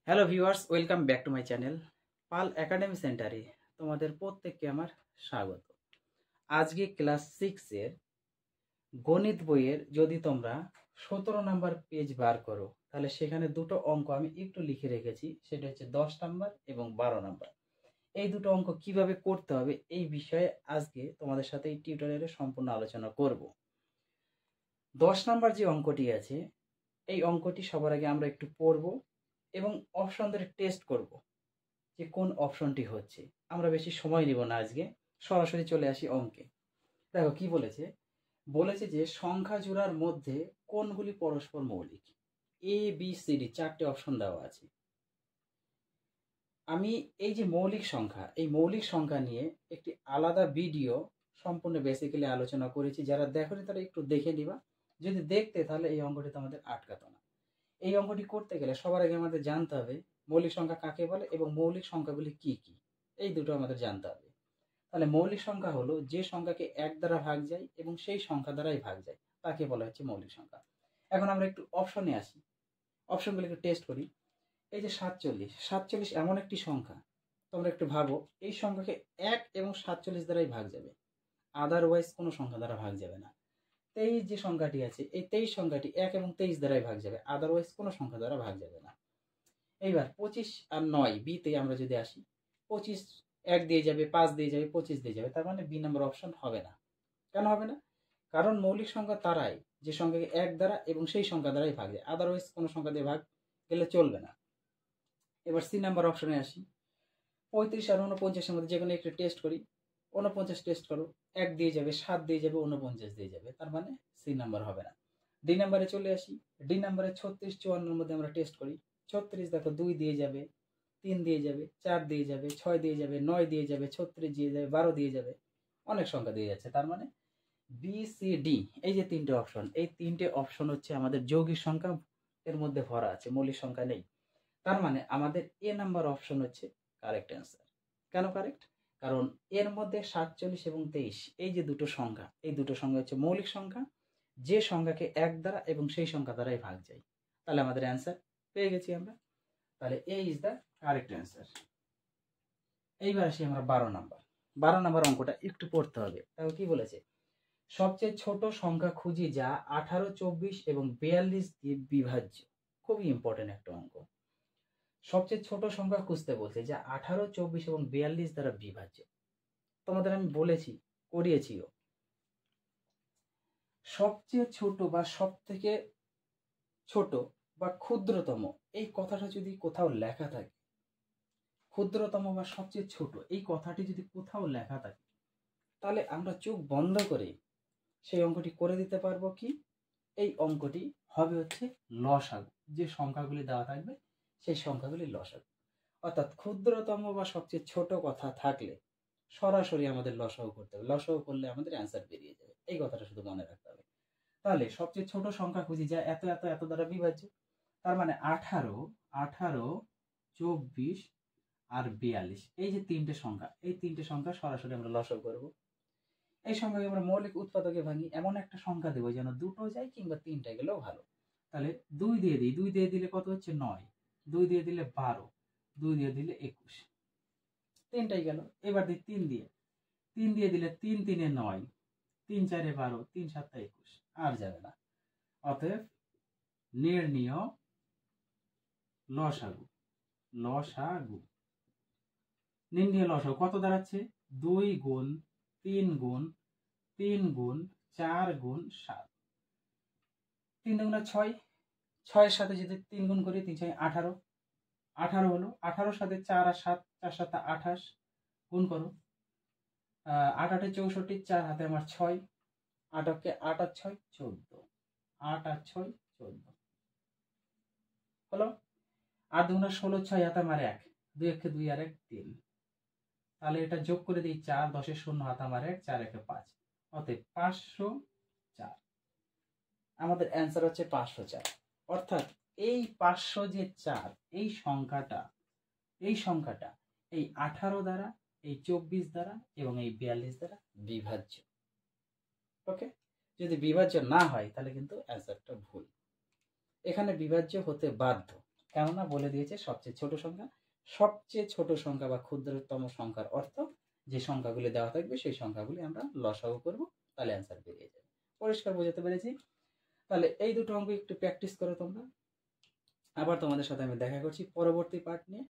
Hello viewers, welcome back to my channel Pal Academy সেন্টারে তোমাদের প্রত্যেককে আমার স্বাগত। আজকে ক্লাস 6-এর গণিত বইয়ের যদি তোমরা 17 নাম্বার পেজ বার করো, তাহলে সেখানে দুটো অঙ্ক আমি একটু লিখে রেখেছি। সেটা হচ্ছে 10 নাম্বার এবং 12 নাম্বার। এই দুটো অঙ্ক কিভাবে করতে হবে এই বিষয়ে আজকে তোমাদের সাথে এই টিউটোরিয়ালে সম্পূর্ণ আলোচনা করব। 10 নাম্বার যে অঙ্কটি আছে, এই অঙ্কটি সবার আগে আমরা একটু পড়ব এবং অপশন ধরে টেস্ট করব যে কোন অপশনটি হচ্ছে। আমরা বেশি সময় নিব না, আজকে সরাসরি চলে আসি অঙ্কে। দেখো কি বলেছে, বলেছে যে সংখ্যা জোড়ার মধ্যে কোনগুলি পরস্পর মৌলিক। এ বি সি ডি চারটে অপশন দেওয়া আছে। আমি এই যে মৌলিক সংখ্যা, এই মৌলিক সংখ্যা নিয়ে একটি আলাদা ভিডিও সম্পূর্ণ বেসিক্যালি আলোচনা করেছি। যারা দেখোনি তারা একটু দেখে নিবা। যদি দেখতে তাহলে এই অঙ্কটি তোমাদের আটকাতো না। এই অঙ্কটি করতে গেলে সবার আগে আমাদের জানতে হবে মৌলিক সংখ্যা কাকে বলে এবং মৌলিক সংখ্যাগুলি কি কি, এই দুটো আমাদের জানতে হবে। তাহলে মৌলিক সংখ্যা হলো যে সংখ্যাকে এক দ্বারা ভাগ যায় এবং সেই সংখ্যা দ্বারাই ভাগ যায়, তাকে বলা হচ্ছে মৌলিক সংখ্যা। এখন আমরা একটু অপশনে আসি, অপশনগুলো একটু টেস্ট করি। এই যে 47 এমন একটি সংখ্যা, তোমরা একটু ভাবো এই সংখ্যাকে 1 এবং 47 দ্বারাই ভাগ যাবে, আদারওয়াইজ কোনো সংখ্যা দ্বারা ভাগ যাবে না। 23 যে সংখ্যাটি আছে, এই 23 সংখ্যাটি 1 এবং 23 দ্বারাই ভাগ যাবে, আদারওয়াইজ কোনো সংখ্যা দ্বারা ভাগ যাবে না। এইবার 25 আর 9 বিতে আমরা যদি আসি, 25 1 দিয়ে যাবে, 5 দিয়ে যাবে, 25 দিয়ে যাবে, তার মানে বি নাম্বার অপশন হবে না। কেন হবে না? কারণ মৌলিক সংখ্যা তারাই যে সংখ্যাকে 1 দ্বারা এবং সেই সংখ্যা দ্বারাই ভাগ যায়, আদারওয়াইজ কোনো সংখ্যা দিয়ে ভাগ গেলে চলবে না। এবার সি নাম্বার অপশনে আসি, 35 আর 49 এর মধ্যে যে কোনো একটা টেস্ট করি। 49 টেস্ট করো, 1 দিয়ে যাবে, 7 দিয়ে যাবে, 49 দিয়ে যাবে, তার মানে সি নাম্বার হবে না। ডি নাম্বারে চলে আসি, ডি নাম্বারে 36 54 এর মধ্যে আমরা টেস্ট করি। 36 দেখো 2 দিয়ে যাবে, 3 দিয়ে যাবে, 4 দিয়ে যাবে, 6 দিয়ে যাবে, 9 দিয়ে যাবে, 36 দিয়ে যাবে, 12 দিয়ে যাবে, অনেক সংখ্যা দিয়ে যাচ্ছে। তার মানে বি সি ডি এই যে তিনটে অপশন, এই তিনটে অপশন হচ্ছে আমাদের যৌগিক সংখ্যা, এর মধ্যে ভরা আছে, মৌলিক সংখ্যা নেই। তার মানে আমাদের এ নাম্বার অপশন হচ্ছে কারেক্ট অ্যান্সার। কেন কারেক্ট? কারণ এর মধ্যে 47 এবং 23 এই যে দুটো সংখ্যা, এই দুটো সংখ্যা হচ্ছে মৌলিক সংখ্যা, যে সংখ্যাকে 1 দ্বারা এবং সেই সংখ্যা দ্বারাই ভাগ যায়। তাহলে আমাদের অ্যান্সার পেয়ে গেছি আমরা। তাহলে এ ইজ দ্য কারেক্ট অ্যান্সার। এইবার আসি আমরা 12 নাম্বার অঙ্কটা একটু পড়তে হবে। তাও কি বলেছে, সবচেয়ে ছোট সংখ্যা খুঁজি যা 18, 24 এবং 42 দিয়ে বিভাজ্য। খুবই ইম্পর্টেন্ট একটা অঙ্ক। সবচেয়ে ছোট সংখ্যা খুঁজতে বলছে যা 18, 24 এবং 42 দ্বারা বিভাজ্য। তোমাদের আমি বলেছি, করিয়েছিও। সবচেয়ে ছোট বা সব থেকে ছোট বা ক্ষুদ্রতম, এই কথাটা যদি কোথাও লেখা থাকে, ক্ষুদ্রতম বা সবচেয়ে ছোট এই কথাটি যদি কোথাও লেখা থাকে, তাহলে আমরা চোখ বন্ধ করে সেই অঙ্কটি করে দিতে পারবো। কি এই অঙ্কটি হবে হচ্ছে লসাগু, যে সংখ্যাগুলি দেওয়া থাকবে সেই সংখ্যাগুলি লসাগু। অর্থাৎ ক্ষুদ্রতম বা সবচেয়ে ছোট কথা থাকলে সরাসরি আমাদের লসাগু করতে হবে, লসাগু করলে আমাদের অ্যান্সার বেরিয়ে যাবে। এই কথাটা শুধু মনে রাখতে হবে। তাহলে সবচেয়ে ছোট সংখ্যা খুঁজি যা এত এত এত দ্বারা বিভাজ্য, তার মানে 18, 24 আর 42 এই যে তিনটে সংখ্যা, এই তিনটে সংখ্যা সরাসরি আমরা লসাগু করব। এই সংখ্যাকে আমরা মৌলিক উৎপাদকে ভাঙি, এমন একটা সংখ্যা দেবো যেন দুটো যায় কিংবা তিনটা গেলেও ভালো। তাহলে 2 দিয়ে দিই, 2 দিয়ে দিলে কত হচ্ছে 9, 2 দিয়ে দিলে 12, 2 দিয়ে দিলে 21, তিনটাই গেল। এবার দিই 3 দিয়ে, 3 দিয়ে দিলে 3 3 9, 3 4 12, 3 7 21, আর যাবে না। অতএব নির্ণীয় লসাগু, লসাগু নির্ণীয় লসাগু কত দাঁড়াচ্ছে, 2 গুণ 3 গুণ 3 গুণ 4 গুণ 7, 3 দুগুণে 6, 6-এর সাথে যদি 3 গুণ করি 3 6 18, 18 হলো। 18-র সাথে 4 আর 7, 4 7 28 গুণ করো, 8 8 64, 4 হাতে আমার 6, 8 8 আর 6 14, 8 আর 6 14 হলো। 8 দুগুণে 16, 6 হাতে আমার 1, 2 1 2 আর 1 3, তাহলে এটা যোগ করে দিই 4, 10 শূন্য হাতে আমার 1, 4 1 5, অতএব 504। আমাদের অ্যান্সার হচ্ছে 504। অর্থাৎ এই 500 যে 4 এই সংখ্যাটা, এই সংখ্যাটা এই 18 দ্বারা, এই 24 দ্বারা এবং এই 42 দ্বারা বিভাজ্য। ওকে, যদি বিভাজ্য না হয় তাহলে কিন্তু অ্যান্সারটা ভুল। এখানে বিভাজ্য হতে বাধ্য, কেননা বলে দিয়েছে সবচেয়ে ছোট সংখ্যা। সবচেয়ে ছোট সংখ্যা বা ক্ষুদ্রতম সংখ্যার অর্থ যে সংখ্যাগুলি দেওয়া থাকবে সেই সংখ্যাগুলি আমরা লসাগু করব, তাহলে অ্যান্সার বেরিয়ে যাবে। পরিষ্কার বোঝাতে পেরেছি? তাহলে এই দুটো অঙ্ক একটু প্র্যাকটিস করো তোমরা। আবার তোমাদের সাথে আমি দেখা করছি পরবর্তী পার্ট নিয়ে।